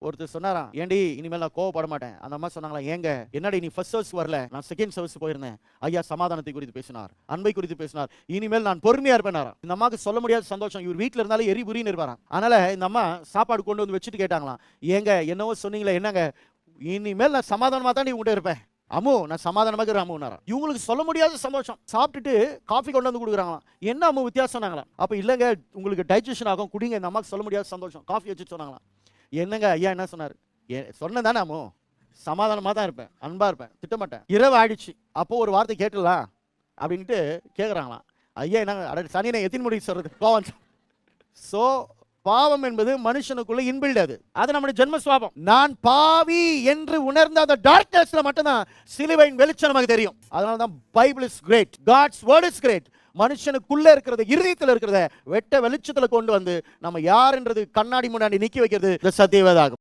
ஒருத்தர் சொன்னாராம், ஏண்டி இனிமேல் நான் கோவப்பட மாட்டேன். அந்த அம்மா சொன்னாங்களா, ஏங்க என்னடி நீ ஃபர்ஸ்ட் சர்வீஸ் வரல, நான் செகண்ட் சர்வீஸ் போயிருந்தேன். ஐயா சமாதானத்தை குறித்து பேசினார், அன்பை குறித்து பேசினார். இனிமேல் நான் பொறுமையா இருப்பேனாராம். இந்த அம்மாவுக்கு சொல்ல முடியாத சந்தோஷம். இவர் வீட்டில் இருந்தாலும் எரிபுரின்னு இருப்பாராம். அதனால இந்த அம்மா சாப்பாடு கொண்டு வந்து வச்சுட்டு கேட்டாங்களாம், ஏங்க என்னவோ சொன்னீங்களே, என்னங்க இனிமேல் நான் சமாதானமா தான் உங்கள்கிட்ட இருப்பேன். அம்மு நான் சமாதானமாக இருக்கிற அம்முனாராம். இவங்களுக்கு சொல்ல முடியாத சந்தோஷம். சாப்பிட்டுட்டு காஃபி கொண்டு வந்து கொடுக்குறாங்களாம். என்ன அம்மு வித்தியாசம் நாங்களாம். அப்போ இல்லைங்க உங்களுக்கு டைஜஷன் ஆகும், குடிங்க. இந்த அம்மாவுக்கு சொல்ல முடியாத சந்தோஷம். காஃபி வச்சு சொன்னாங்களாம். என்னங்க ஐயா என்ன சொன்னார், சொன்னேன் தானே அம்மு, சமாதானமாக தான் இருப்பேன், அன்பாக இருப்பேன், திட்டமாட்டேன். இரவு ஆயிடுச்சு. அப்போ ஒரு வார்த்தை கேட்டுலாம் அப்படின்ட்டு கேட்குறாங்களாம். ஐயா என்ன அட சனியை எத்தின் முடிவு சொல்கிறது கோவம். ஸோ பாவம் என்பது மனுஷனுக்குள்ள இன்பில்ட். அது நம்முடைய ஜென்ம சுபாவம். நான் பாவி என்று உணர்ந்த அந்த டார்க்னஸ்ல மட்டும்தான் சிலுவையின் வெளிச்சம் நமக்கு தெரியும். அதனால தான் Bible is great, God's word is great. மனுஷனுக்குள்ள இருக்கிறத, இருதயத்தில் இருக்கிறத வெட்ட வெளிச்சத்துல கொண்டு வந்து நம்ம யார் என்றது கண்ணாடி முன்னாடி நிக்க வைக்கிறது சத்தியவேதாகும்.